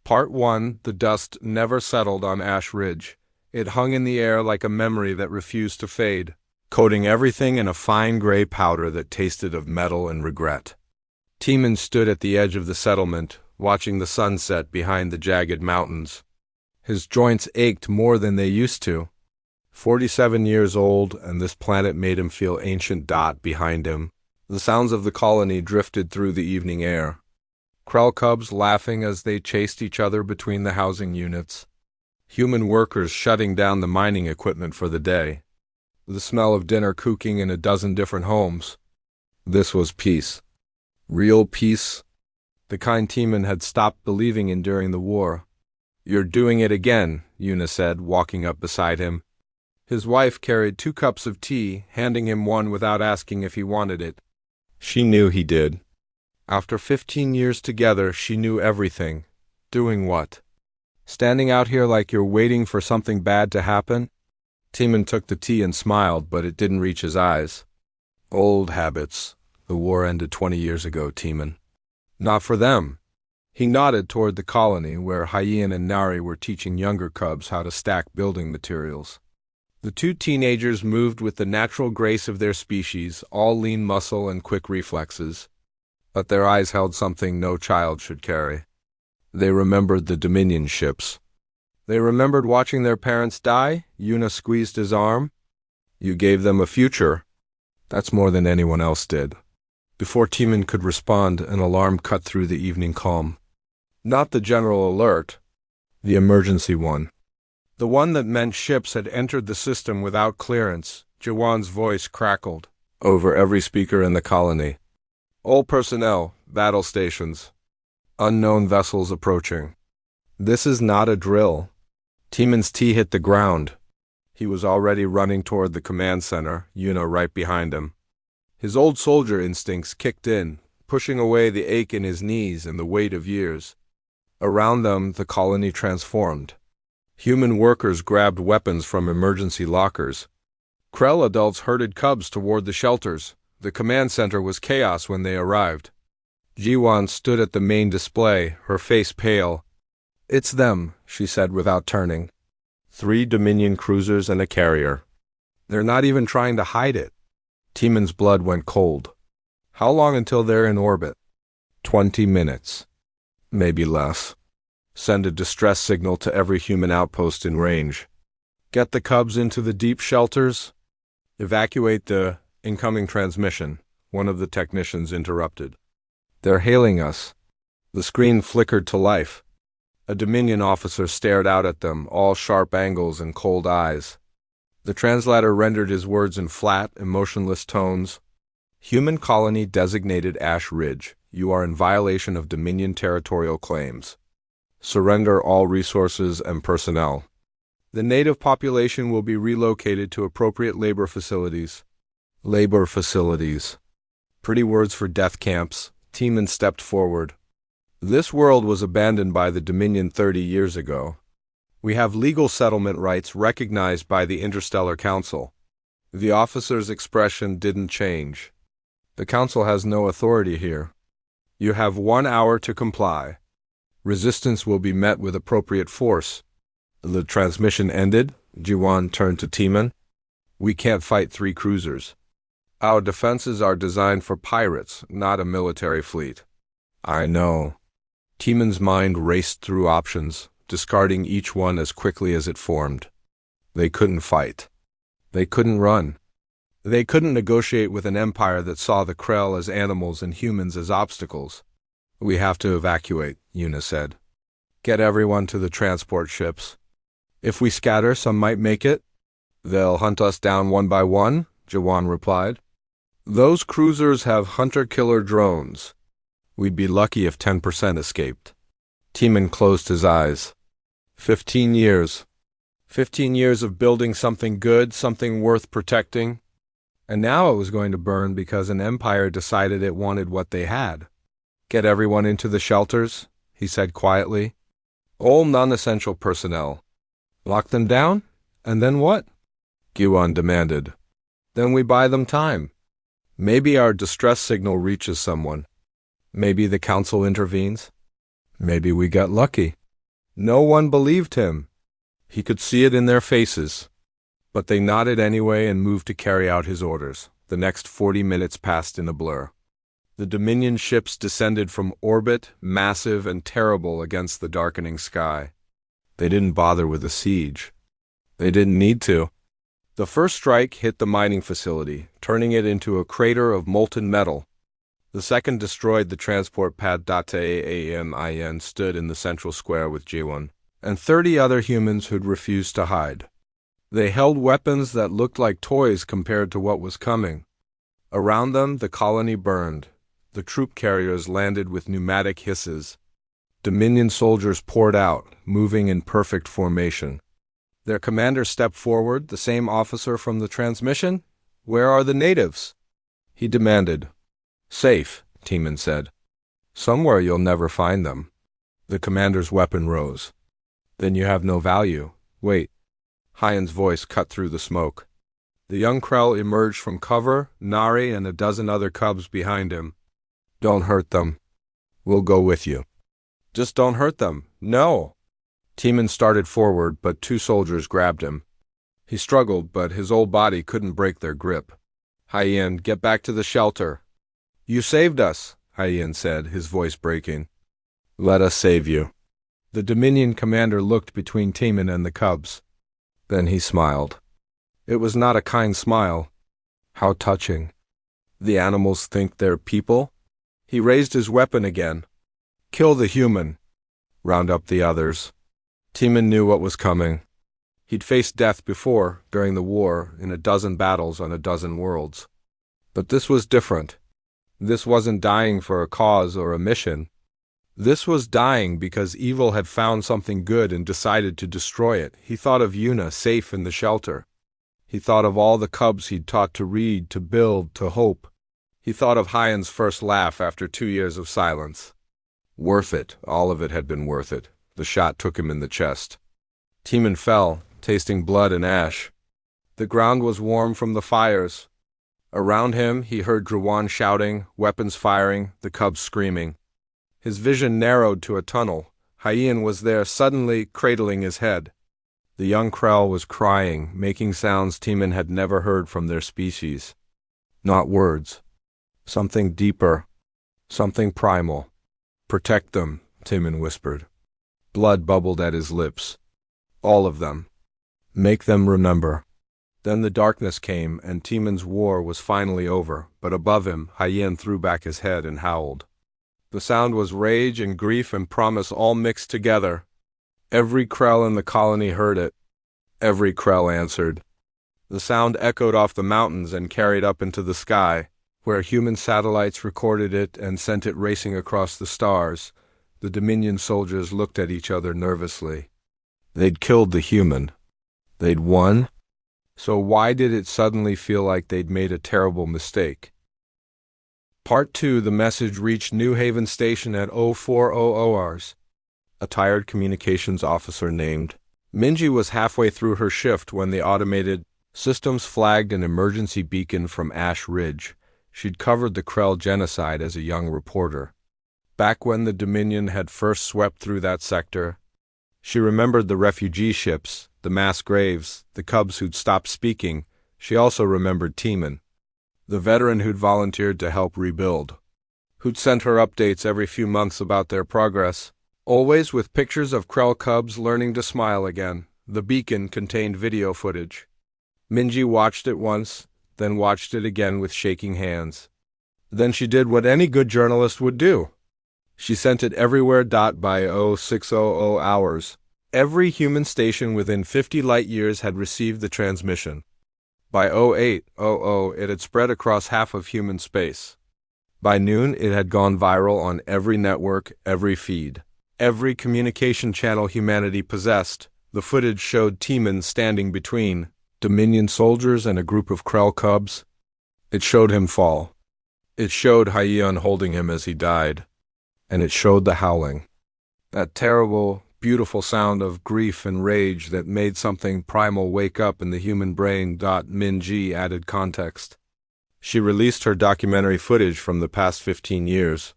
Part 1. The dust never settled on Ash Ridge. It hung in the air like a memory that refused to fade, coating everything in a fine gray powder that tasted of metal and regret. Teeman stood at the edge of the settlement, watching the sunset behind the jagged mountains. His joints ached more than they used to. 47 years old, and this planet made him feel ancient. Behind him, the sounds of the colony drifted through the evening air. Krell cubs laughing as they chased each other between the housing units. Human workers shutting down the mining equipment for the day. The smell of dinner cooking in a dozen different homes. This was peace. Real peace. The kind Teeman had stopped believing in during the war. "You're doing it again," Una said, walking up beside him. His wife carried 2 cups of tea, handing him one without asking if he wanted it. She knew he did. After 15 years together, she knew everything. Doing what? Standing out here like you're waiting for something bad to happen? Teeman took the tea and smiled, but it didn't reach his eyes. Old habits. The war ended 20 years ago, Teeman. Not for them. He nodded toward the colony, where Hyen and Nari were teaching younger cubs how to stack building materials. The 2 teenagers moved with the natural grace of their species, all lean muscle and quick reflexes. But their eyes held something no child should carry. They remembered the Dominion ships. They remembered watching their parents die. Una squeezed his arm. You gave them a future. That's more than anyone else did. Before Teeman could respond, an alarm cut through the evening calm. Not the general alert. The emergency one. The one that meant ships had entered the system without clearance. Jawan's voice crackled over every speaker in the colony. All personnel, battle stations. Unknown vessels approaching. This is not a drill. Teeman's tea hit the ground. He was already running toward the command center, Una right behind him. His old soldier instincts kicked in, pushing away the ache in his knees and the weight of years. Around them, the colony transformed. Human workers grabbed weapons from emergency lockers. Krell adults herded cubs toward the shelters. The command center was chaos when they arrived. Jiwan stood at the main display, her face pale. It's them, she said without turning. 3 Dominion cruisers and a carrier. They're not even trying to hide it. Teeman's blood went cold. How long until they're in orbit? 20 minutes. Maybe less. Send a distress signal to every human outpost in range. Get the cubs into the deep shelters. Evacuate the incoming transmission, one of the technicians interrupted. They're hailing us. The screen flickered to life. A Dominion officer stared out at them, all sharp angles and cold eyes. The translator rendered his words in flat, emotionless tones. Human colony designated Ash Ridge. You are in violation of Dominion territorial claims. Surrender all resources and personnel. The native population will be relocated to appropriate labor facilities. Labor facilities. Pretty words for death camps. Teeman stepped forward. This world was abandoned by the Dominion 30 years ago. We have legal settlement rights recognized by the Interstellar Council. The officer's expression didn't change. The Council has no authority here. You have 1 hour to comply. Resistance will be met with appropriate force. The transmission ended. Jiwan turned to Teeman. We can't fight 3 cruisers. Our defenses are designed for pirates, not a military fleet. I know. Teeman's mind raced through options, discarding each one as quickly as it formed. They couldn't fight. They couldn't run. They couldn't negotiate with an empire that saw the Krell as animals and humans as obstacles. We have to evacuate, Una said. Get everyone to the transport ships. If we scatter, some might make it. They'll hunt us down one by one, Jawan replied. Those cruisers have hunter-killer drones. We'd be lucky if 10% escaped. Teeman closed his eyes. 15 years. 15 years of building something good, something worth protecting. And now it was going to burn because an empire decided it wanted what they had. Get everyone into the shelters, he said quietly. All non-essential personnel. Lock them down? And then what? Gyuan demanded. Then we buy them time. Maybe our distress signal reaches someone. Maybe the council intervenes. Maybe we got lucky. No one believed him. He could see it in their faces. But they nodded anyway and moved to carry out his orders. The next 40 minutes passed in a blur. The Dominion ships descended from orbit, massive and terrible against the darkening sky. They didn't bother with a siege. They didn't need to. The first strike hit the mining facility, turning it into a crater of molten metal. The second destroyed the transport pad. AAMIN stood in the central square with G1 and 30 other humans who'd refused to hide. They held weapons that looked like toys compared to what was coming. Around them, the colony burned. The troop carriers landed with pneumatic hisses. Dominion soldiers poured out, moving in perfect formation. Their commander stepped forward, the same officer from the transmission. "Where are the natives?" he demanded. "Safe," Tiemann said. "Somewhere you'll never find them." The commander's weapon rose. "Then you have no value. Wait." Hyan's voice cut through the smoke. The young Krell emerged from cover, Nari and a dozen other cubs behind him. "Don't hurt them. We'll go with you." "Just don't hurt them." "No." Tiemann started forward, but 2 soldiers grabbed him. He struggled, but his old body couldn't break their grip. "Hyan, get back to the shelter." "You saved us," Hyan said, his voice breaking. "Let us save you." The Dominion commander looked between Tiemann and the cubs. Then he smiled. It was not a kind smile. How touching. The animals think they're people? He raised his weapon again. "Kill the human. Round up the others." Tiemann knew what was coming. He'd faced death before, during the war, in a dozen battles on a dozen worlds. But this was different. This wasn't dying for a cause or a mission. This was dying because evil had found something good and decided to destroy it. He thought of Yuna safe in the shelter. He thought of all the cubs he'd taught to read, to build, to hope. He thought of Hyan's first laugh after 2 years of silence. Worth it. All of it had been worth it. The shot took him in the chest. Tiemann fell, tasting blood and ash. The ground was warm from the fires. Around him, he heard Drawan shouting, weapons firing, the cubs screaming. His vision narrowed to a tunnel. Hyan was there, suddenly cradling his head. The young Krell was crying, making sounds Tiemann had never heard from their species. Not words. Something deeper. Something primal. "Protect them," Tiemann whispered. Blood bubbled at his lips. All of them. Make them remember. Then the darkness came, and Tiemann's war was finally over, but above him, Hyan threw back his head and howled. The sound was rage and grief and promise all mixed together. Every Krell in the colony heard it. Every Krell answered. The sound echoed off the mountains and carried up into the sky, where human satellites recorded it and sent it racing across the stars. The Dominion soldiers looked at each other nervously. They'd killed the human. They'd won. So why did it suddenly feel like they'd made a terrible mistake? Part 2, the message reached New Haven Station at 0400 hours. A tired communications officer named Minji was halfway through her shift when the automated systems flagged an emergency beacon from Ash Ridge. She'd covered the Krell genocide as a young reporter. Back when the Dominion had first swept through that sector, she remembered the refugee ships, the mass graves, the cubs who'd stopped speaking. She also remembered Tiemann, the veteran who'd volunteered to help rebuild, who'd sent her updates every few months about their progress, always with pictures of Krell cubs learning to smile again. The beacon contained video footage. Minji watched it once, then watched it again with shaking hands. Then she did what any good journalist would do. She sent it everywhere. By 0600 hours, every human station within 50 light-years had received the transmission. By 0800, it had spread across half of human space. By noon, it had gone viral on every network, every feed, every communication channel humanity possessed. The footage showed Tiemann standing between Dominion soldiers and a group of Krell cubs. It showed him fall. It showed Hyan holding him as he died. And it showed the howling. That terrible, beautiful sound of grief and rage that made something primal wake up in the human brain. Minji added context. She released her documentary footage from the past 15 years.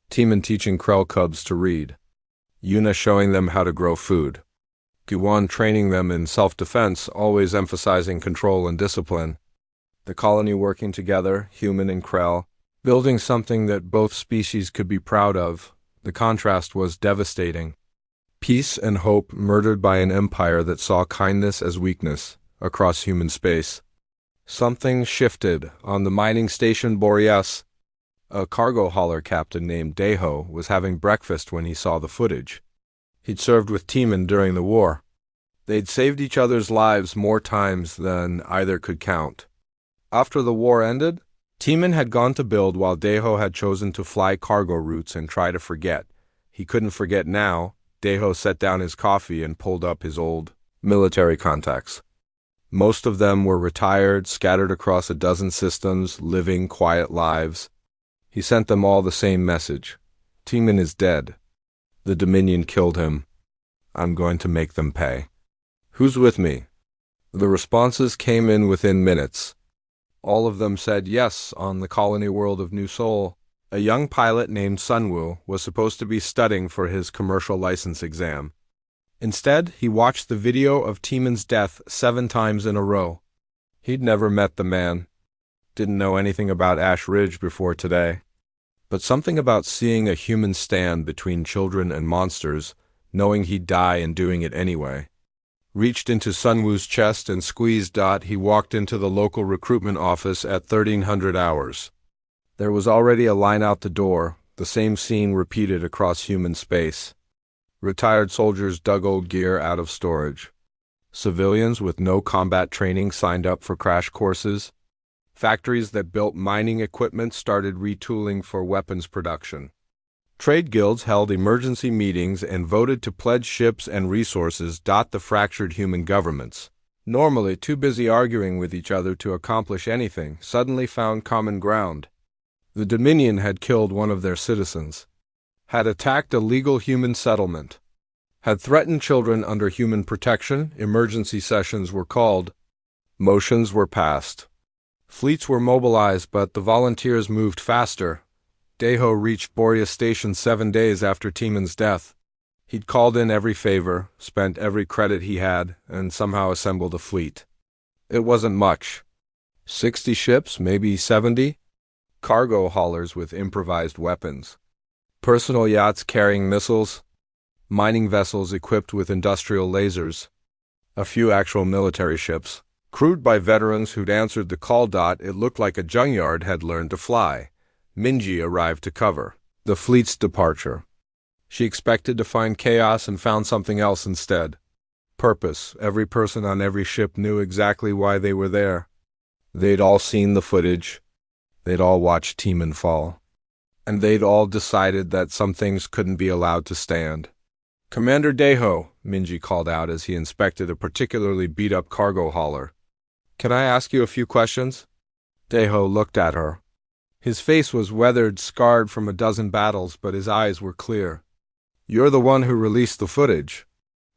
Tiemann teaching Krell cubs to read. Yuna showing them how to grow food. Guan training them in self-defense, always emphasizing control and discipline. The colony working together, human and Krell, building something that both species could be proud of. The contrast was devastating. Peace and hope murdered by an empire that saw kindness as weakness across human space. Something shifted on the mining station Boreas. A cargo hauler captain named Deho was having breakfast when he saw the footage. He'd served with Teeman during the war. They'd saved each other's lives more times than either could count. After the war ended, Teeman had gone to build while Deho had chosen to fly cargo routes and try to forget. He couldn't forget now. Deho set down his coffee and pulled up his old military contacts. Most of them were retired, scattered across a dozen systems, living quiet lives. He sent them all the same message. Teeman is dead. The Dominion killed him. I'm going to make them pay. Who's with me? The responses came in within minutes. All of them said yes on the colony world of New Sol. A young pilot named Sunwoo was supposed to be studying for his commercial license exam. Instead, he watched the video of Teeman's death 7 times in a row. He'd never met the man. Didn't know anything about Ash Ridge before today. But something about seeing a human stand between children and monsters, knowing he'd die and doing it anyway. Reached into Sunwoo's chest and squeezed. He walked into the local recruitment office at 1300 hours. There was already a line out the door, the same scene repeated across human space. Retired soldiers dug old gear out of storage. Civilians with no combat training signed up for crash courses. Factories that built mining equipment started retooling for weapons production. Trade guilds held emergency meetings and voted to pledge ships and resources. The fractured human governments, normally too busy arguing with each other to accomplish anything, suddenly found common ground. The Dominion had killed one of their citizens, had attacked a legal human settlement, had threatened children under human protection. Emergency sessions were called. Motions were passed. Fleets were mobilized, but the volunteers moved faster. Deho reached Boreas Station 7 days after Teeman's death. He'd called in every favor, spent every credit he had, and somehow assembled a fleet. It wasn't much. 60 ships, maybe 70. Cargo haulers with improvised weapons. Personal yachts carrying missiles. Mining vessels equipped with industrial lasers. A few actual military ships. Crewed by veterans who'd answered the call. It looked like a junkyard had learned to fly. Minji arrived to cover the fleet's departure. She expected to find chaos and found something else instead. Purpose. Every person on every ship knew exactly why they were there. They'd all seen the footage. They'd all watched Teeman fall. And they'd all decided that some things couldn't be allowed to stand. Commander Deho, Minji called out as he inspected a particularly beat-up cargo hauler. Can I ask you a few questions? Deho looked at her. His face was weathered, scarred from a dozen battles, but his eyes were clear. You're the one who released the footage.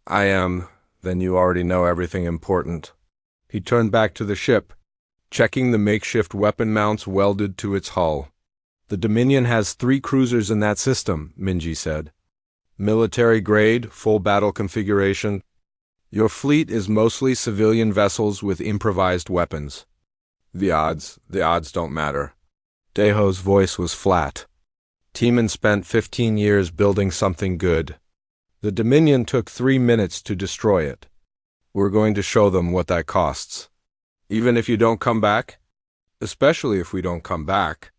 I am. Then you already know everything important. He turned back to the ship, checking the makeshift weapon mounts welded to its hull. The Dominion has 3 cruisers in that system, Minji said. Military grade, full battle configuration. Your fleet is mostly civilian vessels with improvised weapons. The odds don't matter. Deho's voice was flat. Teeman spent 15 years building something good. The Dominion took 3 minutes to destroy it. We're going to show them what that costs. Even if you don't come back? Especially if we don't come back.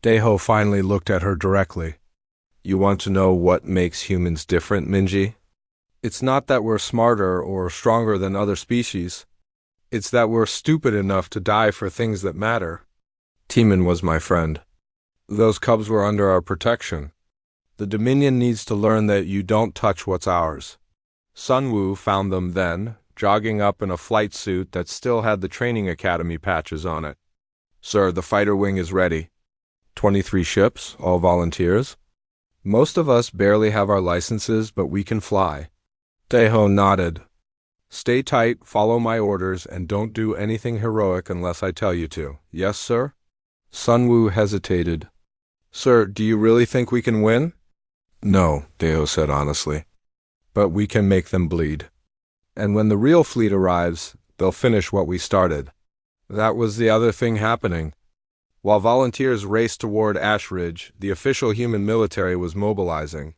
Deho finally looked at her directly. You want to know what makes humans different, Minji? It's not that we're smarter or stronger than other species. It's that we're stupid enough to die for things that matter. Teeman was my friend. Those cubs were under our protection. The Dominion needs to learn that you don't touch what's ours. Sunwoo found them then, jogging up in a flight suit that still had the training academy patches on it. Sir, the fighter wing is ready. 23 ships, all volunteers. Most of us barely have our licenses, but we can fly. Deho nodded. Stay tight, follow my orders, and don't do anything heroic unless I tell you to. Yes, sir? Sunwoo hesitated. Sir, do you really think we can win? No, Deo said honestly. But we can make them bleed. And when the real fleet arrives, they'll finish what we started. That was the other thing happening. While volunteers raced toward Ash Ridge, the official human military was mobilizing.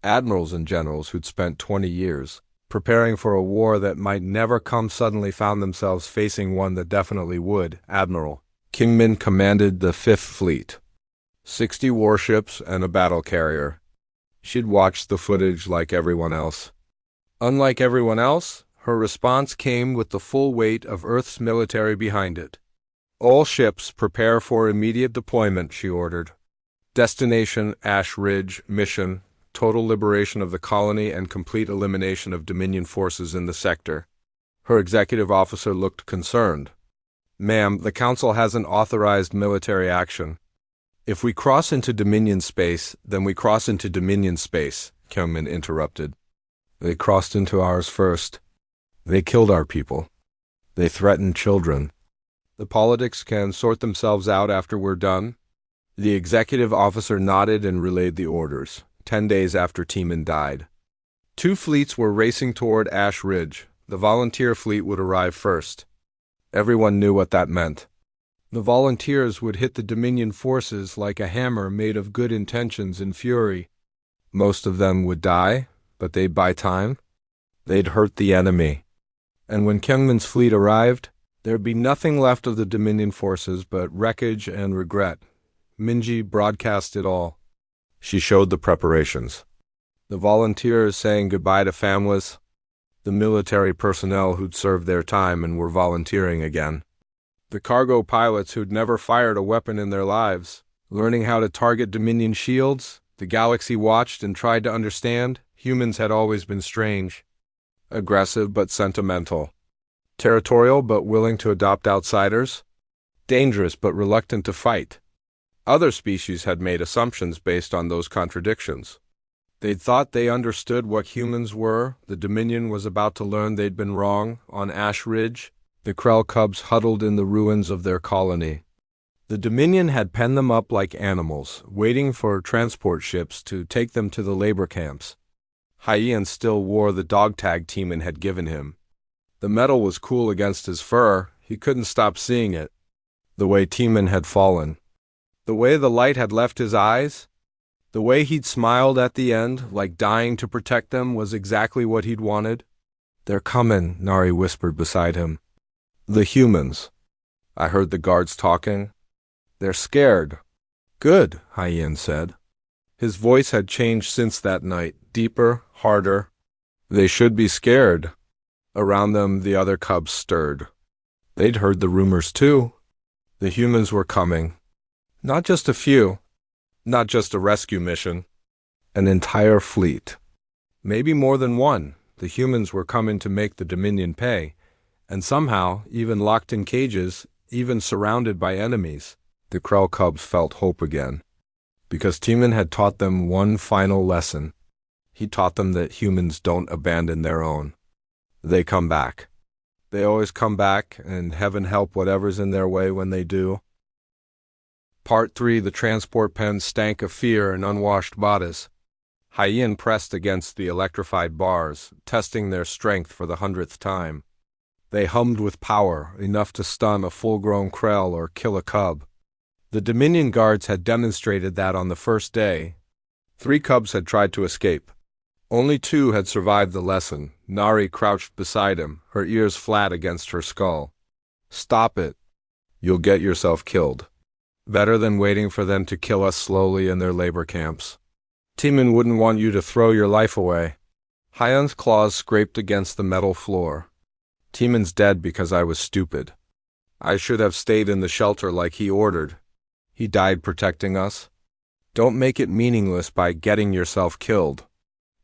Admirals and generals who'd spent 20 years preparing for a war that might never come suddenly found themselves facing one that definitely would. Admiral Kingman commanded the Fifth Fleet. 60 warships and a battle carrier. She'd watched the footage like everyone else. Unlike everyone else, her response came with the full weight of Earth's military behind it. All ships prepare for immediate deployment, she ordered. Destination Ash Ridge, mission total liberation of the colony and complete elimination of Dominion forces in the sector. Her executive officer looked concerned. Ma'am, the Council hasn't authorized military action. If we cross into Dominion space, then we cross into Dominion space, Kingman interrupted. They crossed into ours first. They killed our people. They threatened children. The politics can sort themselves out after we're done. The executive officer nodded and relayed the orders. 10 days after Teeman died. 2 fleets were racing toward Ash Ridge. The volunteer fleet would arrive first. Everyone knew what that meant. The volunteers would hit the Dominion forces like a hammer made of good intentions and fury. Most of them would die, but they'd buy time. They'd hurt the enemy. And when Kingman's fleet arrived, there'd be nothing left of the Dominion forces but wreckage and regret. Minji broadcast it all. She showed the preparations. The volunteers saying goodbye to families. The military personnel who'd served their time and were volunteering again. The cargo pilots who'd never fired a weapon in their lives, learning how to target Dominion shields. The galaxy watched and tried to understand. Humans had always been strange. Aggressive but sentimental. Territorial but willing to adopt outsiders. Dangerous but reluctant to fight. Other species had made assumptions based on those contradictions. They'd thought they understood what humans were. The Dominion was about to learn they'd been wrong. On Ash Ridge, the Krell cubs huddled in the ruins of their colony. The Dominion had penned them up like animals, waiting for transport ships to take them to the labor camps. Hyen still wore the dog tag Teeman had given him. The metal was cool against his fur. He couldn't stop seeing it. The way Teeman had fallen. The way the light had left his eyes, the way he'd smiled at the end, like dying to protect them, was exactly what he'd wanted. They're coming, Nari whispered beside him. The humans. I heard the guards talking. They're scared. Good, Hyen said. His voice had changed since that night, deeper, harder. They should be scared. Around them, the other cubs stirred. They'd heard the rumors too. The humans were coming. Not just a few, not just a rescue mission, an entire fleet. Maybe more than one. The humans were coming to make the Dominion pay, and somehow, even locked in cages, even surrounded by enemies, the Krell cubs felt hope again. Because Teeman had taught them one final lesson. He taught them that humans don't abandon their own. They come back. They always come back, and heaven help whatever's in their way when they do. Part 3. The transport pen stank of fear and unwashed bodies. Hyen pressed against the electrified bars, testing their strength for the 100th time. They hummed with power, enough to stun a full-grown Krell or kill a cub. The Dominion guards had demonstrated that on the first day. 3 cubs had tried to escape. Only 2 had survived the lesson. Nari crouched beside him, her ears flat against her skull. Stop it. You'll get yourself killed. Better than waiting for them to kill us slowly in their labor camps. Teeman wouldn't want you to throw your life away. Hyen's claws scraped against the metal floor. Teeman's dead because I was stupid. I should have stayed in the shelter like he ordered. He died protecting us. Don't make it meaningless by getting yourself killed.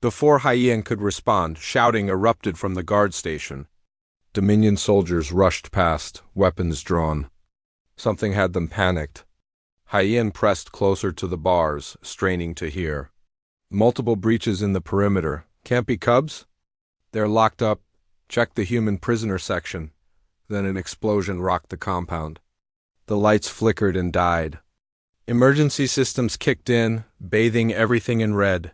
Before Hyen could respond, shouting erupted from the guard station. Dominion soldiers rushed past, weapons drawn. Something had them panicked. Hyen pressed closer to the bars, straining to hear. Multiple breaches in the perimeter. Can't be cubs? They're locked up. Check the human prisoner section. Then an explosion rocked the compound. The lights flickered and died. Emergency systems kicked in, bathing everything in red.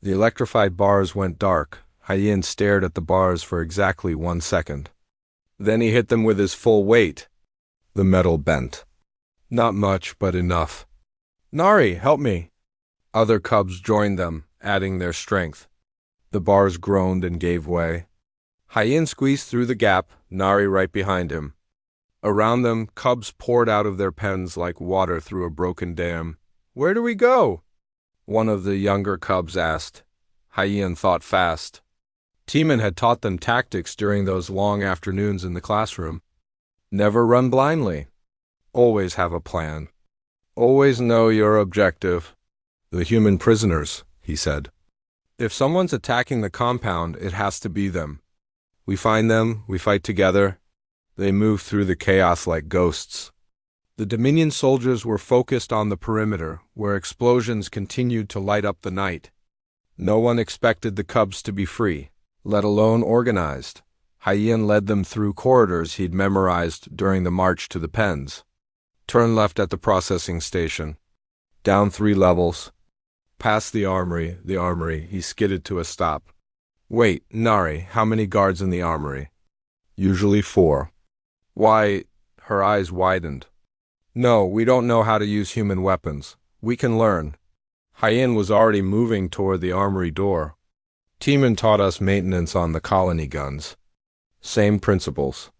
The electrified bars went dark. Hyen stared at the bars for exactly 1 second. Then he hit them with his full weight. The metal bent. Not much, but enough. Nari, help me! Other cubs joined them, adding their strength. The bars groaned and gave way. Hyen squeezed through the gap, Nari right behind him. Around them, cubs poured out of their pens like water through a broken dam. Where do we go? One of the younger cubs asked. Hyen thought fast. Timon had taught them tactics during those long afternoons in the classroom. Never run blindly. Always have a plan. Always know your objective. The human prisoners, he said. If someone's attacking the compound, it has to be them. We find them, we fight together. They move through the chaos like ghosts. The Dominion soldiers were focused on the perimeter, where explosions continued to light up the night. No one expected the cubs to be free, let alone organized. Hyen led them through corridors he'd memorized during the march to the pens. Turn left at the processing station. Down 3 levels. Past the armory, he skidded to a stop. Wait, Nari, how many guards in the armory? Usually 4. Why, her eyes widened. No, we don't know how to use human weapons. We can learn. Hyen was already moving toward the armory door. Timon taught us maintenance on the colony guns. Same principles.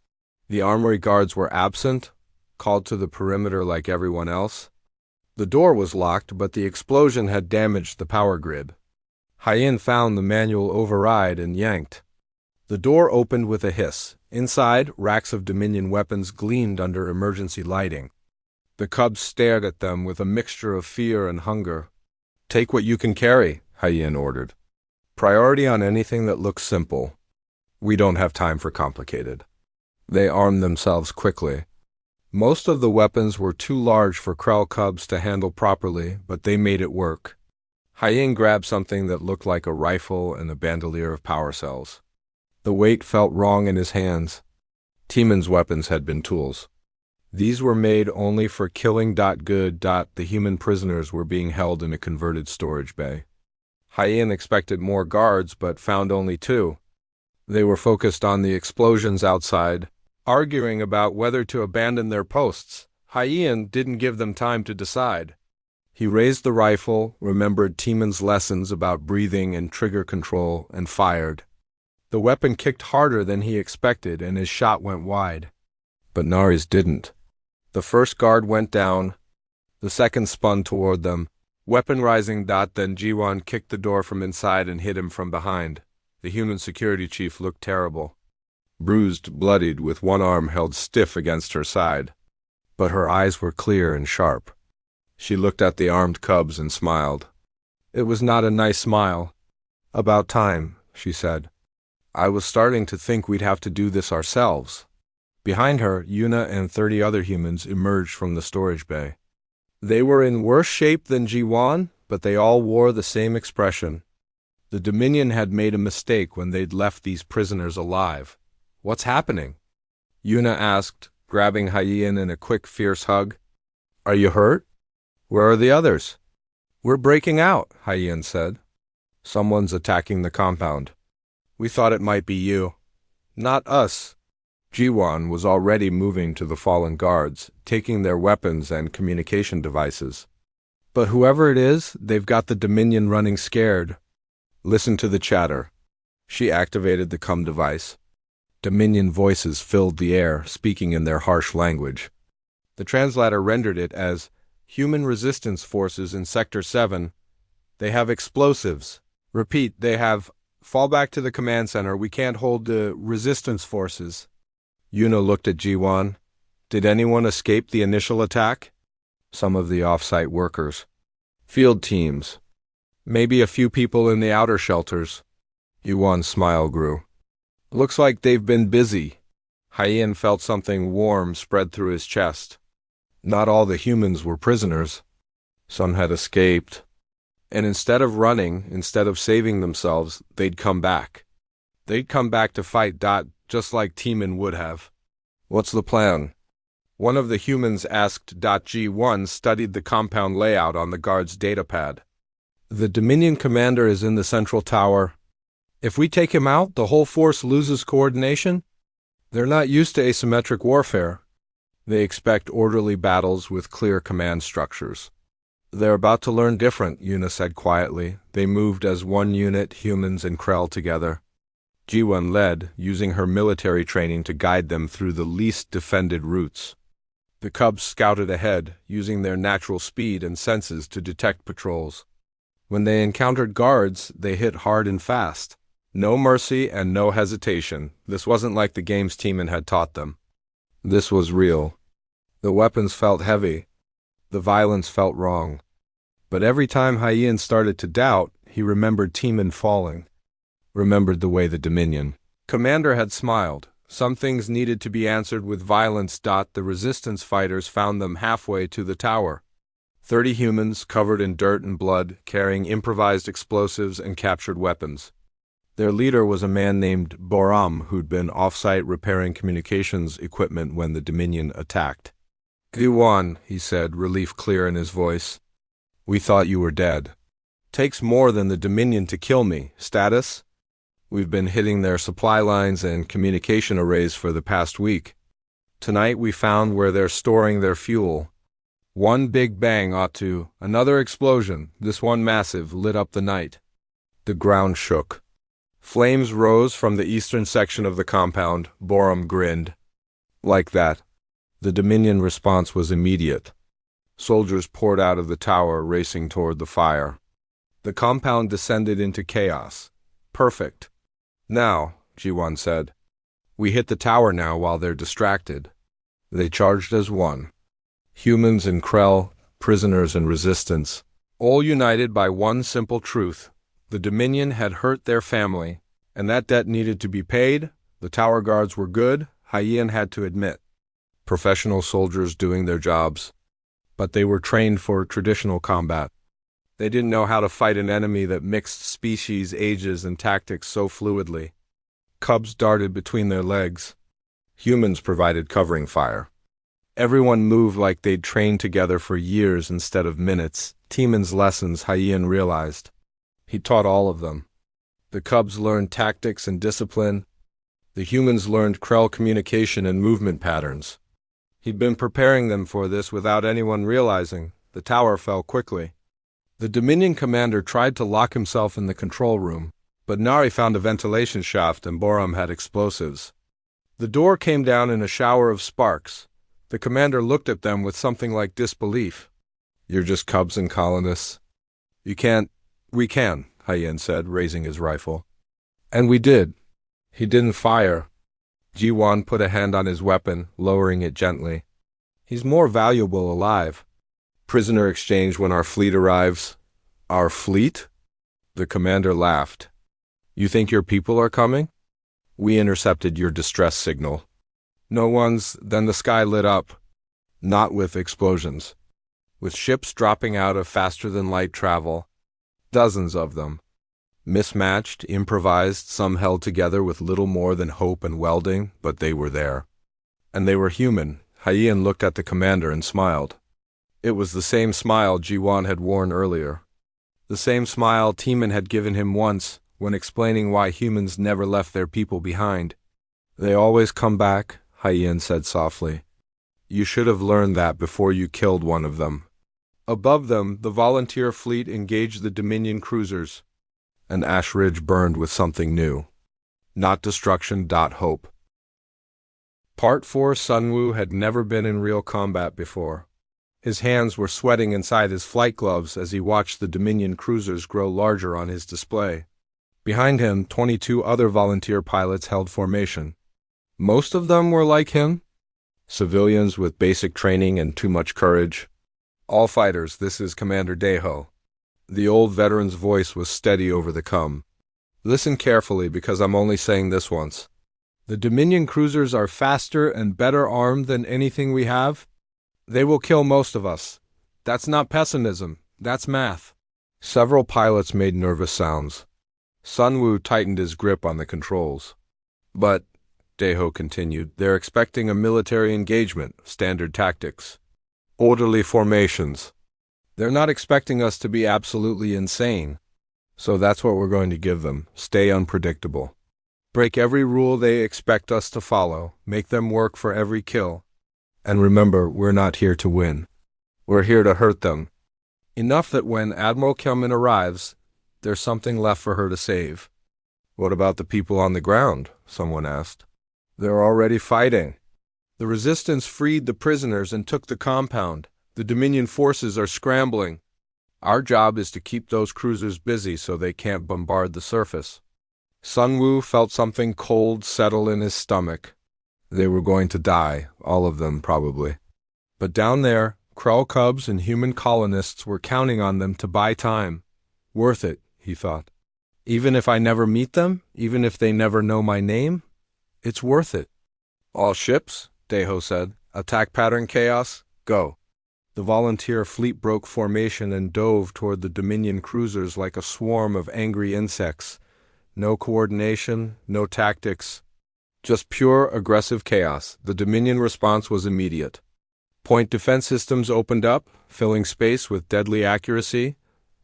The armory guards were absent, called to the perimeter like everyone else. The door was locked, but the explosion had damaged the power grid. Hyen found the manual override and yanked. The door opened with a hiss. Inside, racks of Dominion weapons gleamed under emergency lighting. The cubs stared at them with a mixture of fear and hunger. Take what you can carry, Hyen ordered. Priority on anything that looks simple. We don't have time for complicated. They armed themselves quickly. Most of the weapons were too large for Krell cubs to handle properly, but they made it work. Hyen grabbed something that looked like a rifle and a bandolier of power cells. The weight felt wrong in his hands. Timon's weapons had been tools. These were made only for killing. Good. The human prisoners were being held in a converted storage bay. Hyen expected more guards, but found only 2. They were focused on the explosions outside, arguing about whether to abandon their posts. Hyen didn't give them time to decide. He raised the rifle, remembered Timon's lessons about breathing and trigger control, and fired. The weapon kicked harder than he expected, and his shot went wide. But Nari's didn't. The first guard went down. The second spun toward them. Weapon rising. Then Jiwon kicked the door from inside and hit him from behind. The human security chief looked terrible. Bruised, bloodied, with one arm held stiff against her side. But her eyes were clear and sharp. She looked at the armed cubs and smiled. It was not a nice smile. About time, she said. I was starting to think we'd have to do this ourselves. Behind her, Yuna and 30 other humans emerged from the storage bay. They were in worse shape than Jiwon, but they all wore the same expression. The Dominion had made a mistake when they'd left these prisoners alive. What's happening? Yuna asked, grabbing Hyen in a quick, fierce hug. Are you hurt? Where are the others? We're breaking out, Hyen said. Someone's attacking the compound. We thought it might be you. Not us. Jiwon was already moving to the fallen guards, taking their weapons and communication devices. But whoever it is, they've got the Dominion running scared. Listen to the chatter. She activated the CUM device. Dominion voices filled the air, speaking in their harsh language. The translator rendered it as, Human resistance forces in Sector 7. They have explosives. Repeat, they have... Fall back to the command center. We can't hold the resistance forces. Yuna looked at Jiwon. Did anyone escape the initial attack? Some of the off-site workers. Field teams. Maybe a few people in the outer shelters. Yuan's smile grew. Looks like they've been busy. Hyen felt something warm spread through his chest. Not all the humans were prisoners. Some had escaped. And instead of running, instead of saving themselves, they'd come back. They'd come back to fight. Just like Timon would have. What's the plan? One of the humans asked. G1 studied the compound layout on the guard's datapad. The Dominion commander is in the central tower. If we take him out, the whole force loses coordination. They're not used to asymmetric warfare. They expect orderly battles with clear command structures. They're about to learn different, Yuna said quietly. They moved as one unit, humans and Krell together. Ji-Won led, using her military training to guide them through the least defended routes. The cubs scouted ahead, using their natural speed and senses to detect patrols. When they encountered guards, they hit hard and fast. No mercy and no hesitation. This wasn't like the games Teeman had taught them. This was real. The weapons felt heavy. The violence felt wrong. But every time Hyen started to doubt, he remembered Teeman falling. Remembered the way the Dominion commander had smiled. Some things needed to be answered with violence. The resistance fighters found them halfway to the tower. 30 humans covered in dirt and blood, carrying improvised explosives and captured weapons. Their leader was a man named Boram, who'd been off-site repairing communications equipment when the Dominion attacked. "Guan," he said, relief clear in his voice. "We thought you were dead. Takes more than the Dominion to kill me. Status? We've been hitting their supply lines and communication arrays for the past week. Tonight we found where they're storing their fuel. One big bang ought to, another explosion, this one massive, lit up the night." The ground shook. Flames rose from the eastern section of the compound. Boram grinned. Like that. The Dominion response was immediate. Soldiers poured out of the tower, racing toward the fire. The compound descended into chaos. Perfect. "Now," Ji-Won said. "We hit the tower now while they're distracted." They charged as one. Humans and Krell, prisoners and resistance, all united by one simple truth. The Dominion had hurt their family, and that debt needed to be paid. The tower guards were good, Hyen had to admit. Professional soldiers doing their jobs. But they were trained for traditional combat. They didn't know how to fight an enemy that mixed species, ages, and tactics so fluidly. Cubs darted between their legs. Humans provided covering fire. Everyone moved like they'd trained together for years instead of minutes. Teeman's lessons, Hyen realized. He taught all of them. The cubs learned tactics and discipline. The humans learned Krell communication and movement patterns. He'd been preparing them for this without anyone realizing. The tower fell quickly. The Dominion commander tried to lock himself in the control room, but Nari found a ventilation shaft and Boram had explosives. The door came down in a shower of sparks. The commander looked at them with something like disbelief. "You're just cubs and colonists. You can't—" "We can," Hyen said, raising his rifle. And we did. He didn't fire. Ji-Won put a hand on his weapon, lowering it gently. "He's more valuable alive. Prisoner exchange when our fleet arrives." "Our fleet?" The commander laughed. "You think your people are coming? We intercepted your distress signal." "No one's—" Then the sky lit up. Not with explosions. With ships dropping out of faster-than-light travel. Dozens of them. Mismatched, improvised, some held together with little more than hope and welding, but they were there. And they were human. Hyen looked at the commander and smiled. It was the same smile Ji-Won had worn earlier. The same smile Teeman had given him once, when explaining why humans never left their people behind. "They always come back," Hyen said softly. "You should have learned that before you killed one of them." Above them, the volunteer fleet engaged the Dominion cruisers. And Ash Ridge burned with something new. Not destruction. Hope. Part 4. Sunwoo had never been in real combat before. His hands were sweating inside his flight gloves as he watched the Dominion cruisers grow larger on his display. Behind him, 22 other volunteer pilots held formation. Most of them were like him. Civilians with basic training and too much courage. "All fighters, this is Commander Daeho." The old veteran's voice was steady over the cum. "Listen carefully because I'm only saying this once. The Dominion cruisers are faster and better armed than anything we have. They will kill most of us. That's not pessimism, that's math." Several pilots made nervous sounds. Sunwoo tightened his grip on the controls. "But," Daeho continued, "they're expecting a military engagement, standard tactics. Orderly formations. They're not expecting us to be absolutely insane. So that's what we're going to give them. Stay unpredictable. Break every rule they expect us to follow. Make them work for every kill. And remember, we're not here to win. We're here to hurt them. Enough that when Admiral Kelman arrives, there's something left for her to save. What about the people on the ground? Someone asked. They're already fighting. The resistance freed the prisoners and took the compound. The Dominion forces are scrambling. Our job is to keep those cruisers busy so they can't bombard the surface. Sun Wu felt something cold settle in his stomach. They were going to die, all of them probably. But down there, Krull cubs and human colonists were counting on them to buy time. Worth it, he thought. Even if I never meet them, even if they never know my name, it's worth it. All ships, Deho said. Attack pattern chaos, go. The volunteer fleet broke formation and dove toward the Dominion cruisers like a swarm of angry insects. No coordination, no tactics. Just pure aggressive chaos. The Dominion response was immediate. Point defense systems opened up, filling space with deadly accuracy.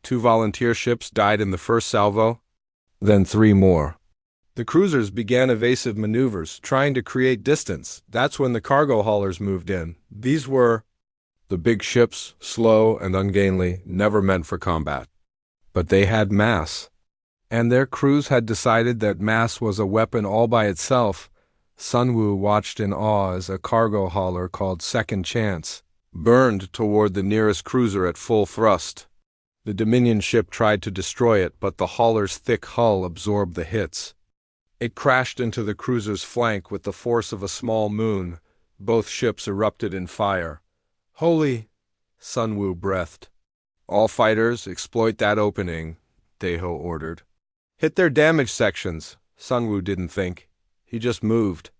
2 volunteer ships died in the first salvo, then 3 more. The cruisers began evasive maneuvers, trying to create distance. That's when the cargo haulers moved in. These were the big ships, slow and ungainly, never meant for combat. But they had mass. And their crews had decided that mass was a weapon all by itself. Sun Wu watched in awe as a cargo hauler called Second Chance burned toward the nearest cruiser at full thrust. The Dominion ship tried to destroy it, but the hauler's thick hull absorbed the hits. It crashed into the cruiser's flank with the force of a small moon. Both ships erupted in fire. Holy! Sun Wu breathed. All fighters, exploit that opening, Deho ordered. Hit their damage sections. Sun Wu didn't think. He just moved.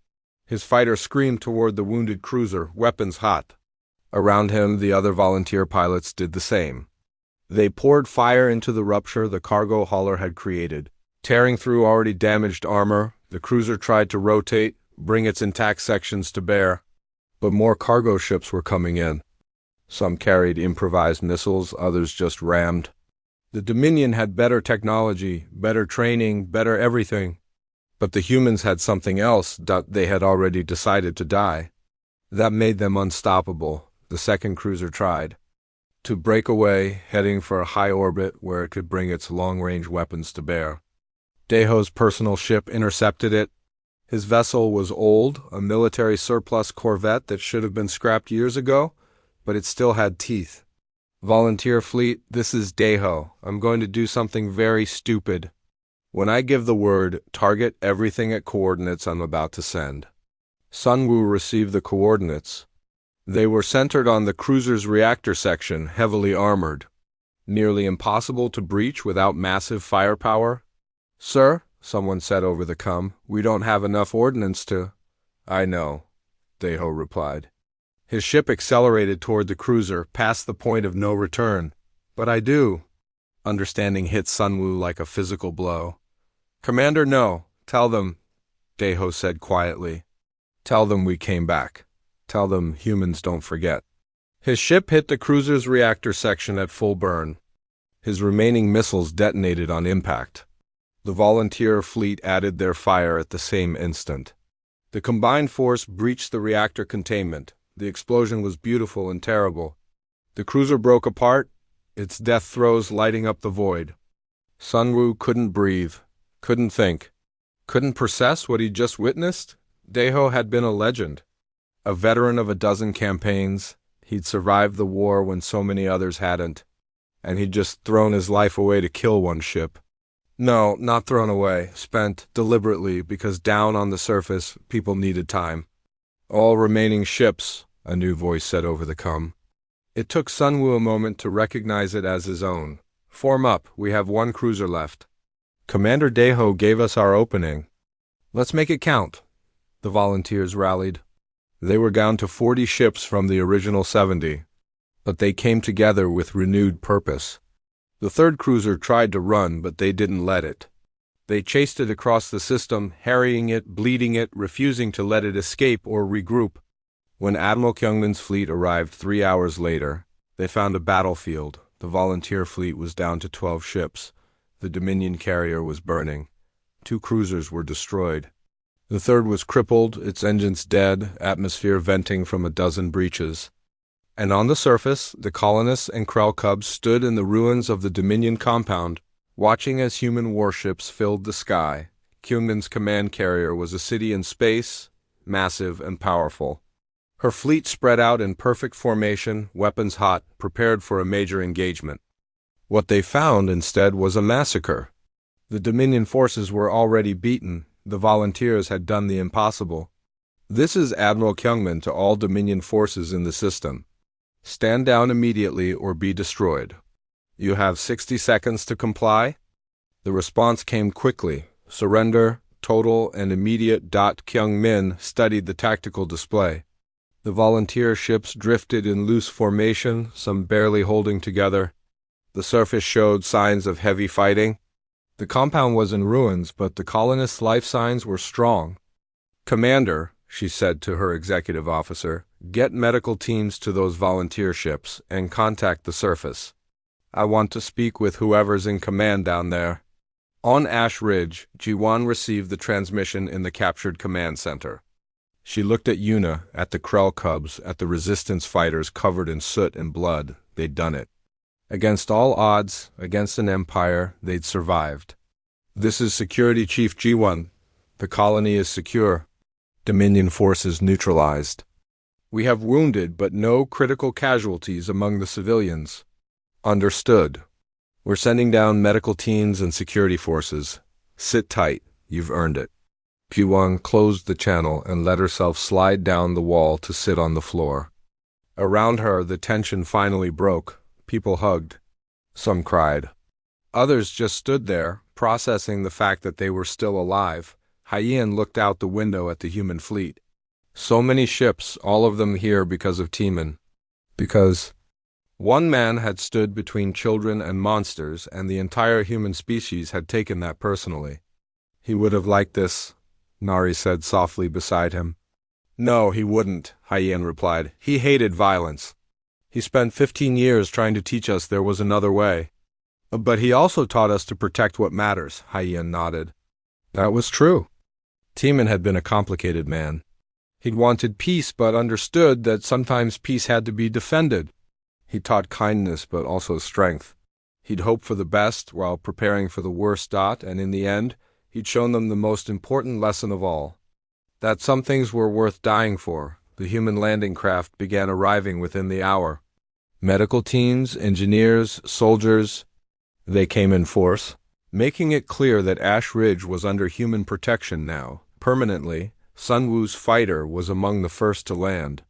His fighter screamed toward the wounded cruiser, weapons hot. Around him, the other volunteer pilots did the same. They poured fire into the rupture the cargo hauler had created. Tearing through already damaged armor, the cruiser tried to rotate, bring its intact sections to bear. But more cargo ships were coming in. Some carried improvised missiles, others just rammed. The Dominion had better technology, better training, better everything. But the humans had something else that they had already decided to die. That made them unstoppable. The second cruiser tried to break away, heading for a high orbit where it could bring its long-range weapons to bear. Deho's personal ship intercepted it. His vessel was old, a military surplus corvette that should have been scrapped years ago, but it still had teeth. Volunteer fleet, this is Deho. I'm going to do something very stupid. When I give the word, target everything at coordinates I'm about to send. Sun Wu received the coordinates. They were centered on the cruiser's reactor section, heavily armored. Nearly impossible to breach without massive firepower. Sir, someone said over the comm, we don't have enough ordnance to... I know, Deho replied. His ship accelerated toward the cruiser, past the point of no return. But I do. Understanding hit Sun Wu like a physical blow. Commander, no. Tell them, Deho said quietly. Tell them we came back. Tell them humans don't forget. His ship hit the cruiser's reactor section at full burn. His remaining missiles detonated on impact. The volunteer fleet added their fire at the same instant. The combined force breached the reactor containment. The explosion was beautiful and terrible. The cruiser broke apart, its death throes lighting up the void. Sun Wu couldn't breathe, couldn't think, couldn't process what he'd just witnessed. Deho had been a legend. A veteran of a dozen campaigns, he'd survived the war when so many others hadn't, and he'd just thrown his life away to kill one ship. No, not thrown away, spent deliberately because down on the surface, people needed time. All remaining ships, a new voice said over the comm. It took Sun Wu a moment to recognize it as his own. Form up, we have one cruiser left. Commander Deho gave us our opening. Let's make it count. The volunteers rallied. They were down to 40 ships from the original 70, but they came together with renewed purpose. The third cruiser tried to run, but they didn't let it. They chased it across the system, harrying it, bleeding it, refusing to let it escape or regroup. When Admiral Kyungmin's fleet arrived 3 hours later, They found a battlefield. The volunteer fleet was down to 12 ships. The Dominion carrier was burning. 2 cruisers were destroyed. The third was crippled, its engines dead, atmosphere venting from a dozen breaches. And on the surface, the colonists and Krell cubs stood in the ruins of the Dominion compound, watching as human warships filled the sky. Kyungmin's command carrier was a city in space, massive and powerful. Her fleet spread out in perfect formation, weapons hot, prepared for a major engagement. What they found instead was a massacre. The Dominion forces were already beaten. The volunteers had done the impossible. This is Admiral Kyungmin to all Dominion forces in the system. Stand down immediately or be destroyed. You have 60 seconds to comply. The response came quickly. Surrender, total, and immediate. Kyungmin studied the tactical display. The volunteer ships drifted in loose formation, some barely holding together. The surface showed signs of heavy fighting. The compound was in ruins, but the colonists' life signs were strong. "Commander," she said to her executive officer, "get medical teams to those volunteer ships and contact the surface. I want to speak with whoever's in command down there." On Ash Ridge, Ji-won received the transmission in the captured command center. She looked at Yuna, at the Krell cubs, at the resistance fighters covered in soot and blood. They'd done it. Against all odds, against an empire, they'd survived. "This is Security Chief Ji-won. The colony is secure. Dominion forces neutralized. We have wounded but no critical casualties among the civilians." "Understood. We're sending down medical teams and security forces. Sit tight. You've earned it." Ji-won closed the channel and let herself slide down the wall to sit on the floor. Around her, the tension finally broke. People hugged. Some cried. Others just stood there, processing the fact that they were still alive. Hyein looked out the window at the human fleet. So many ships, all of them here because of Timan. Because one man had stood between children and monsters, and the entire human species had taken that personally. "He would have liked this," Nari said softly beside him. "No, he wouldn't," Hyein replied. "He hated violence. He spent 15 years trying to teach us there was another way. But he also taught us to protect what matters," Hyein nodded. That was true. Timan had been a complicated man. He'd wanted peace but understood that sometimes peace had to be defended. He taught kindness but also strength. He'd hoped for the best while preparing for the worst. And in the end, he'd shown them the most important lesson of all. That some things were worth dying for. The human landing craft began arriving within the hour. Medical teams, engineers, soldiers, they came in force, making it clear that Ash Ridge was under human protection now, permanently. Sun Wu's fighter was among the first to land.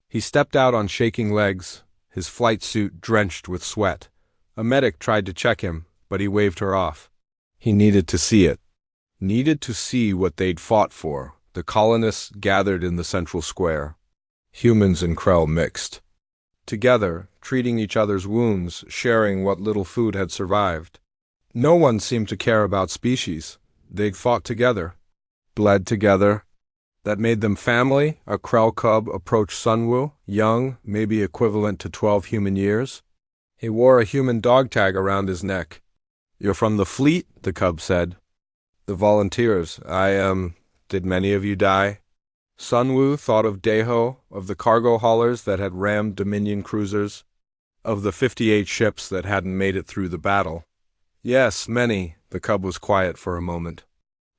He stepped out on shaking legs, his flight suit drenched with sweat. A medic tried to check him, but he waved her off. He needed to see it. Needed to see what they'd fought for. The colonists gathered in the central square. Humans and Krell mixed. Together, treating each other's wounds, sharing what little food had survived. No one seemed to care about species. They'd fought together. Bled together. That made them family. A Krell cub approached Sun Wu, young, maybe equivalent to 12 human years. He wore a human dog tag around his neck. "You're from the fleet?" the cub said. "The volunteers. Did many of you die?" Sun Wu thought of Daeho, of the cargo haulers that had rammed Dominion cruisers, of the 58 ships that hadn't made it through the battle. "Yes, many." The cub was quiet for a moment.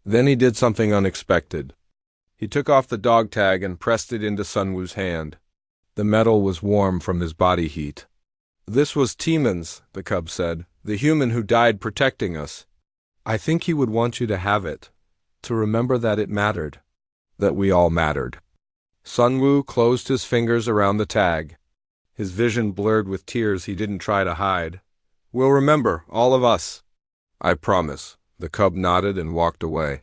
Then he did something unexpected. He took off the dog tag and pressed it into Sun Wu's hand. The metal was warm from his body heat. "This was Timan's," the cub said, "the human who died protecting us. I think he would want you to have it, to remember that it mattered, that we all mattered." Sun Wu closed his fingers around the tag. His vision blurred with tears he didn't try to hide. "We'll remember, all of us." "I promise." The cub nodded and walked away.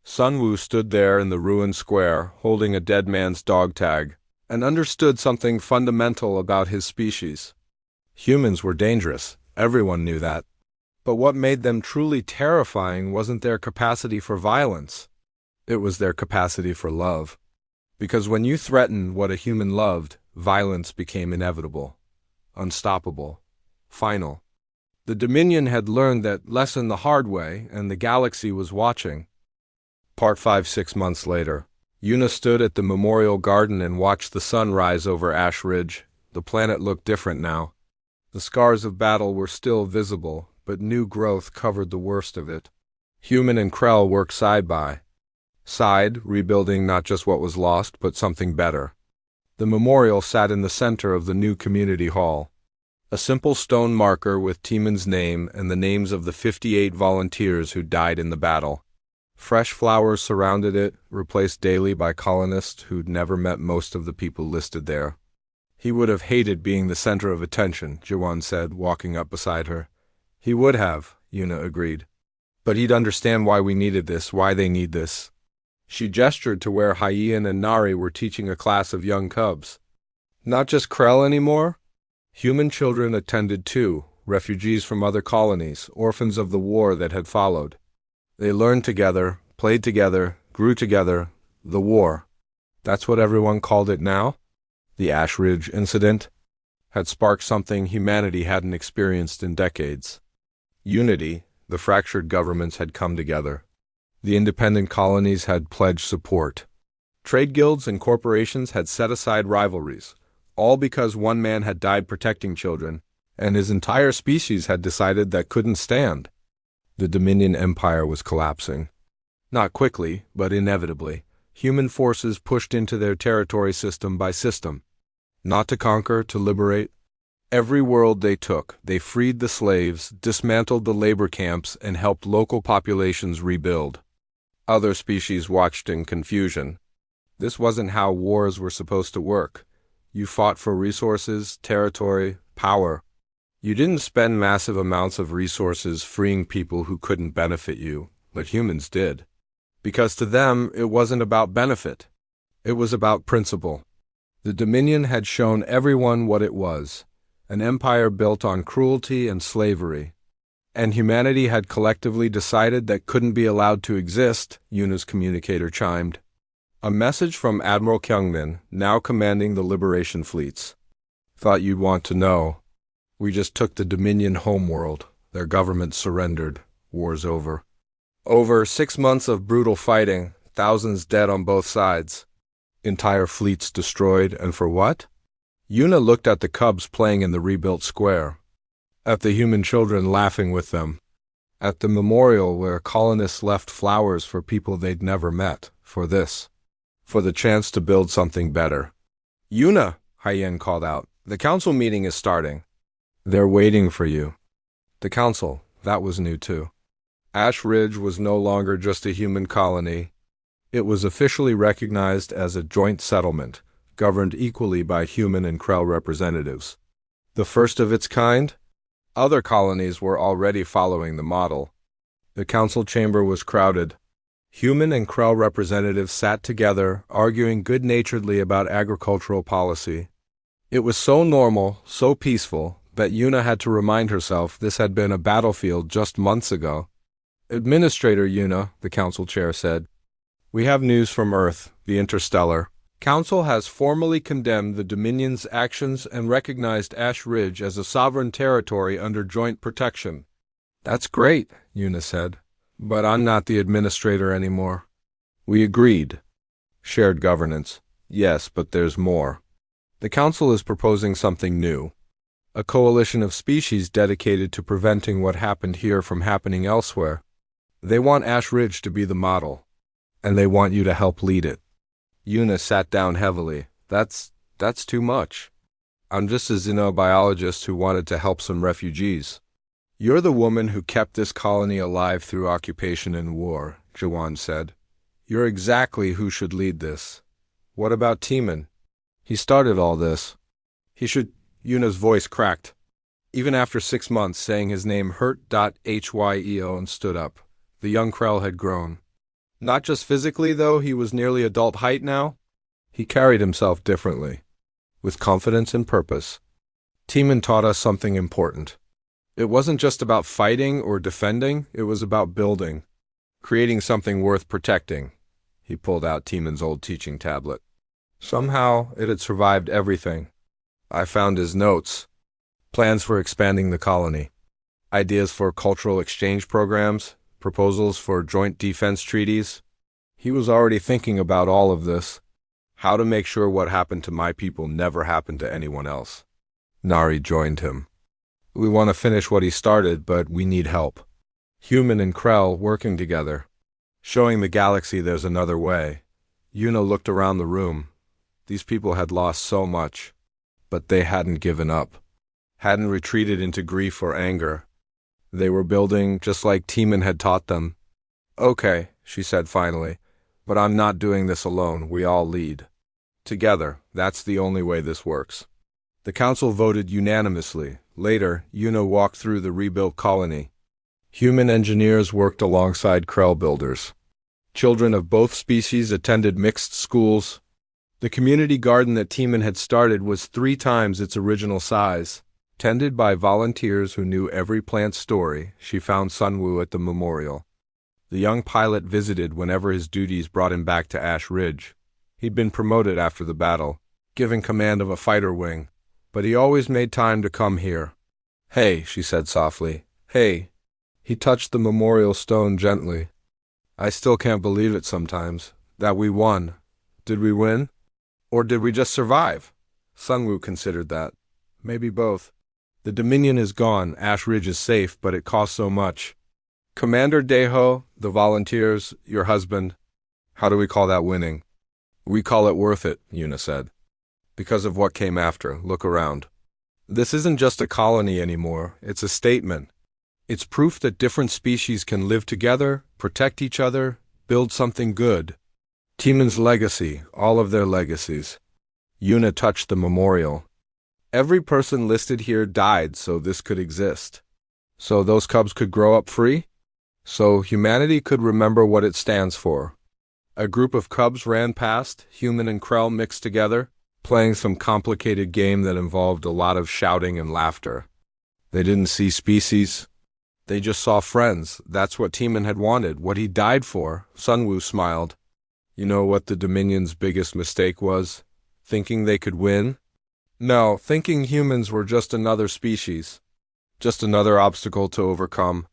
Sun Wu stood there in the ruined square, holding a dead man's dog tag, and understood something fundamental about his species. Humans were dangerous. Everyone knew that. But what made them truly terrifying wasn't their capacity for violence. It was their capacity for love. Because when you threatened what a human loved, violence became inevitable. unstoppable, final. The Dominion had learned that lesson the hard way, and the galaxy was watching. Part 5 6 months later. Una stood at the memorial garden and watched the sun rise over Ash Ridge. The planet looked different now. The scars of battle were still visible, but new growth covered the worst of it. Human and Krell worked side by side, rebuilding not just what was lost, but something better. The memorial sat in the center of the new community hall. A simple stone marker with Timon's name and the names of the 58 volunteers who died in the battle. Fresh flowers surrounded it, replaced daily by colonists who'd never met most of the people listed there. He would have hated being the center of attention, Jawan said, walking up beside her. He would have, Una agreed. But he'd understand why we needed this, why they need this. She gestured to where Hyen and Nari were teaching a class of young cubs. Not just Krell anymore? Human children attended too, refugees from other colonies, orphans of the war that had followed. They learned together, played together, grew together. The war. That's what everyone called it now? The Ash Ridge incident had sparked something humanity hadn't experienced in decades. Unity, the fractured governments had come together. The independent colonies had pledged support. Trade guilds and corporations had set aside rivalries, all because one man had died protecting children, and his entire species had decided that couldn't stand. The Dominion Empire was collapsing. Not quickly, but inevitably. Human forces pushed into their territory system by system. Not to conquer, to liberate. Every world they took, they freed the slaves, dismantled the labor camps, and helped local populations rebuild. Other species watched in confusion. This wasn't how wars were supposed to work. You fought for resources, territory, power. You didn't spend massive amounts of resources freeing people who couldn't benefit you, but humans did. Because to them, it wasn't about benefit. It was about principle. The Dominion had shown everyone what it was, an empire built on cruelty and slavery. And humanity had collectively decided that couldn't be allowed to exist, Una's communicator chimed. A message from Admiral Kyungmin, now commanding the liberation fleets. Thought you'd want to know. We just took the Dominion homeworld. Their government surrendered. War's over. Over 6 months of brutal fighting, thousands dead on both sides. Entire fleets destroyed, and for what? Una looked at the cubs playing in the rebuilt square. At the human children laughing with them. At the memorial where colonists left flowers for people they'd never met. For this. For the chance to build something better. Una, Hyen called out. The council meeting is starting. They're waiting for you. The council, that was new too. Ash Ridge was no longer just a human colony. It was officially recognized as a joint settlement, governed equally by human and Krell representatives. The first of its kind? Other colonies were already following the model. The council chamber was crowded. Human and Krell representatives sat together, arguing good-naturedly about agricultural policy. It was so normal, so peaceful, that Una had to remind herself this had been a battlefield just months ago. Administrator Una, the council chair said, we have news from Earth, the Interstellar. Council has formally condemned the Dominion's actions and recognized Ash Ridge as a sovereign territory under joint protection. That's great, Una said, but I'm not the administrator anymore. We agreed. Shared governance. Yes, but there's more. The council is proposing something new. A coalition of species dedicated to preventing what happened here from happening elsewhere. They want Ash Ridge to be the model, and they want you to help lead it. Una sat down heavily. That's too much. I'm just a xenobiologist who wanted to help some refugees. You're the woman who kept this colony alive through occupation and war, Jawan said. You're exactly who should lead this. What about Timon? He started all this. He should... Una's voice cracked. Even after 6 months saying his name hurt.hyo and stood up. The young Krell had grown. Not just physically, though, he was nearly adult height now. He carried himself differently, with confidence and purpose. Timon taught us something important. It wasn't just about fighting or defending, it was about building, creating something worth protecting. He pulled out Timon's old teaching tablet. Somehow, it had survived everything. I found his notes. plans for expanding the colony, ideas for cultural exchange programs, proposals for joint defense treaties. He was already thinking about all of this, how to make sure what happened to my people never happened to anyone else. Nari joined him. We want to finish what he started, but we need help. Human and Krell working together, showing the galaxy there's another way. Yuna looked around the room. These people had lost so much, but they hadn't given up, hadn't retreated into grief or anger. They were building just like Teeman had taught them. Okay, she said finally, but I'm not doing this alone. We all lead. Together, that's the only way this works. The council voted unanimously. Later, Yuna walked through the rebuilt colony. Human engineers worked alongside Krell builders. Children of both species attended mixed schools. The community garden that Teeman had started was 3 times its original size. Tended by volunteers who knew every plant's story, she found Sunwoo at the memorial. The young pilot visited whenever his duties brought him back to Ash Ridge. He'd been promoted after the battle, given command of a fighter wing, but he always made time to come here. Hey, she said softly. Hey. He touched the memorial stone gently. I still can't believe it sometimes, that we won. Did we win? Or did we just survive? Sunwoo considered that. Maybe both. The Dominion is gone, Ash Ridge is safe, but it costs so much. Commander Daeho, the volunteers, your husband. How do we call that winning? We call it worth it, Yuna said. Because of what came after. Look around. This isn't just a colony anymore, it's a statement. It's proof that different species can live together, protect each other, build something good. Teeman's legacy, all of their legacies. Yuna touched the memorial. Every person listed here died so this could exist. So those cubs could grow up free? So humanity could remember what it stands for. A group of cubs ran past, human and Krell mixed together, playing some complicated game that involved a lot of shouting and laughter. They didn't see species. They just saw friends. That's what Teeman had wanted, what he died for. Sunwoo smiled. You know what the Dominion's biggest mistake was? Thinking they could win? No, thinking humans were just another species. Just another obstacle to overcome.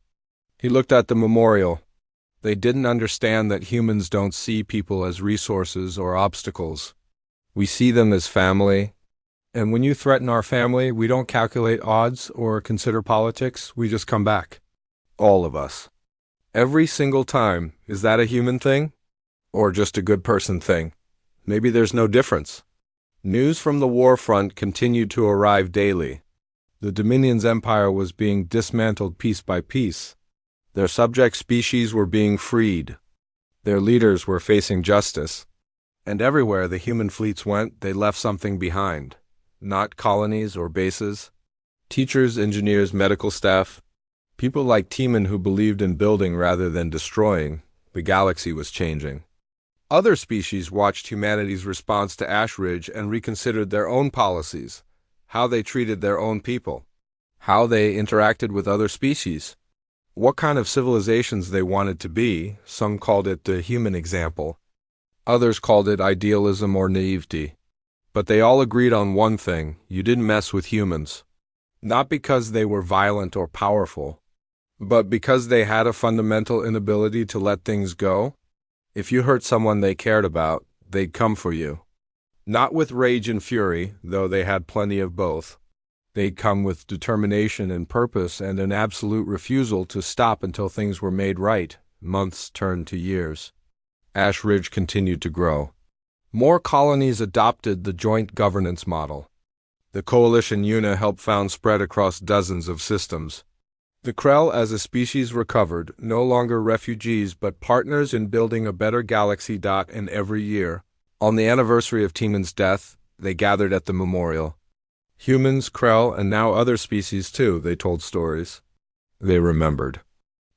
He looked at the memorial. They didn't understand that humans don't see people as resources or obstacles. We see them as family. And when you threaten our family, we don't calculate odds or consider politics, we just come back. All of us. Every single time. Is that a human thing? Or just a good person thing? Maybe there's no difference. News from the war front continued to arrive daily. The Dominion's empire was being dismantled piece by piece. Their subject species were being freed. Their leaders were facing justice. And everywhere the human fleets went, they left something behind. Not colonies or bases. Teachers, engineers, medical staff. People like Teeman who believed in building rather than destroying. The galaxy was changing. Other species watched humanity's response to Ash Ridge and reconsidered their own policies, how they treated their own people, how they interacted with other species, what kind of civilizations they wanted to be. Some called it the human example. Others called it idealism or naivety. But they all agreed on one thing: you didn't mess with humans. Not because they were violent or powerful, but because they had a fundamental inability to let things go. If you hurt someone they cared about, they'd come for you. Not with rage and fury, though they had plenty of both. They'd come with determination and purpose and an absolute refusal to stop until things were made right. Months turned to years. Ash Ridge continued to grow. More colonies adopted the joint governance model. The coalition Yuna helped found spread across dozens of systems. The Krell as a species recovered, no longer refugees but partners in building a better galaxy. And every year, on the anniversary of Teeman's death, they gathered at the memorial. Humans, Krell, and now other species too, they told stories. They remembered.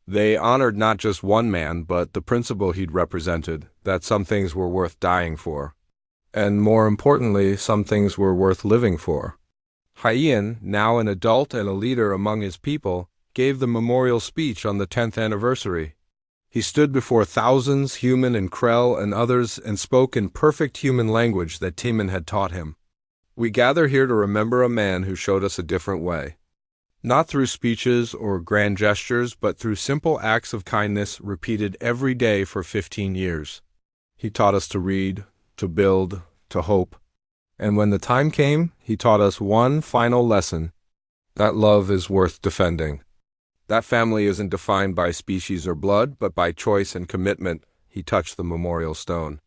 They honored not just one man, but the principle he'd represented, that some things were worth dying for. And more importantly, some things were worth living for. Haiyan, now an adult and a leader among his people, gave the memorial speech on the 10th anniversary. He stood before thousands, human and Krell and others, and spoke in perfect human language that Teeman had taught him. We gather here to remember a man who showed us a different way. Not through speeches or grand gestures, but through simple acts of kindness repeated every day for 15 years. He taught us to read, to build, to hope. And when the time came, he taught us one final lesson: that love is worth defending. That family isn't defined by species or blood, but by choice and commitment. He touched the memorial stone.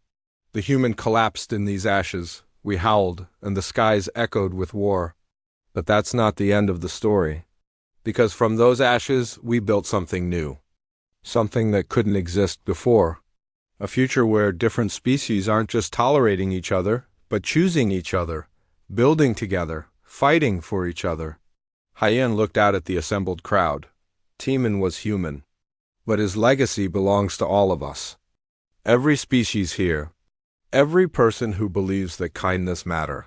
The human collapsed in these ashes. We howled, and the skies echoed with war. But that's not the end of the story. Because from those ashes, we built something new. Something that couldn't exist before. A future where different species aren't just tolerating each other, but choosing each other, building together, fighting for each other. Hyen looked out at the assembled crowd. Timon was human. But his legacy belongs to all of us. Every species here. Every person who believes that kindness matters.